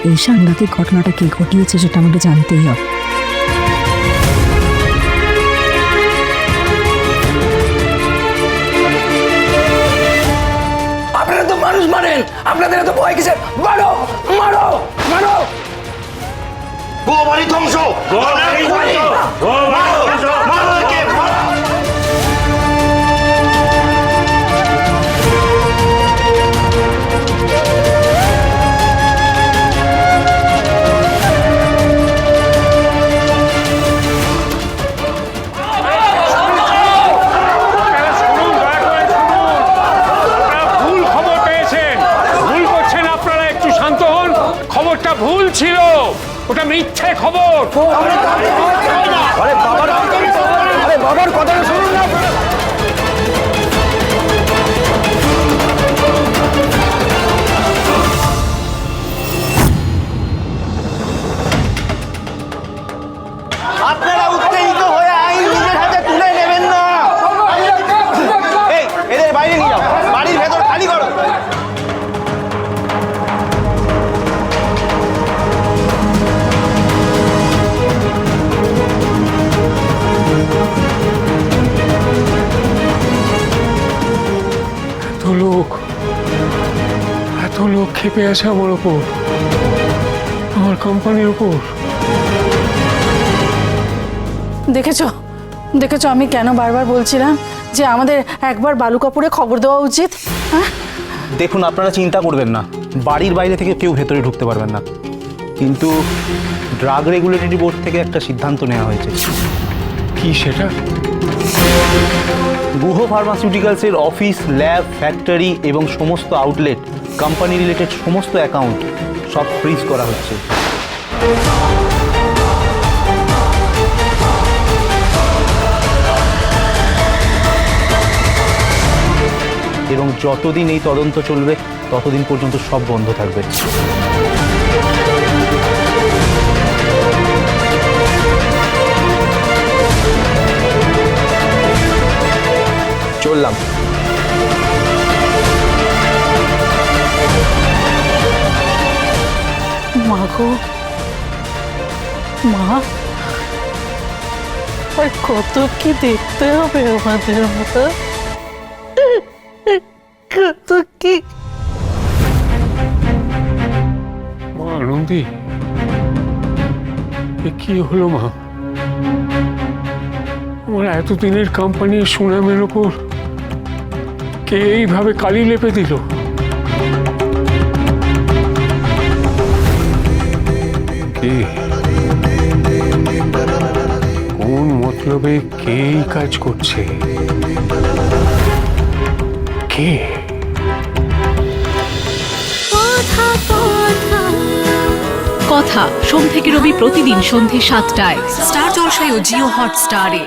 এই সাংঘাতিক ঘটনাটা কে ঘটিয়েছে সেটা আমাকে জানতেই হবে। আপনারা তো মানুষ মারেন, আপনাদের এত ভয় কিসের? মারো মারো মারো। বাড়ি ধ্বংস, খবরটা ভুল ছিল, ওটা মিথ্যে খবর। বাবার কথাটা শুনুন না। আপনারা উত্তেজিত হয়ে আইন নিজের হাতে তুলে নেবেন না। এই, এদের বাইরে নিয়ে যাও, বাড়ির ভেতর খালি করো। এত লোক ক্ষেপে আছে আমার ওপর, আমার কোম্পানির ওপর। দেখেছো দেখেছো আমি কেন বারবার বলছিলাম যে আমাদের একবার বালু কাপুরে খবর দেওয়া উচিত। হ্যাঁ, দেখুন, আপনারা চিন্তা করবেন না, বাড়ির বাইরে থেকে কেউ ভেতরে ঢুকতে পারবেন না, কিন্তু ড্রাগ রেগুলেটরি বোর্ড থেকে একটা সিদ্ধান্ত নেওয়া হয়েছে। কি সেটা? গুহ ফার্মাসিউটিক্যালসের অফিস, ল্যাব, ফ্যাক্টরি এবং সমস্ত আউটলেট, কোম্পানি রিলেটেড সমস্ত অ্যাকাউন্ট সব ফ্রিজ করা হচ্ছে। এবং যতদিন এই তদন্ত চলবে ততদিন পর্যন্ত সব বন্ধ থাকবে। চললাম। মা গো মা, আর কত কি দেখতে হবে আমাদের, মা কত কি। মা আনন্দী, এ কি হলো মা? আমার এতদিনের কোম্পানির সুনামের ওপর কে এইভাবে কালি লেপে দিল? কে? কোন মতলবে কে এই কাজ করছে? কে? কথা সোম থেকে রবি প্রতিদিন সন্ধ্যে ৭টায় স্টার জলসায় ও জিও হটস্টারে।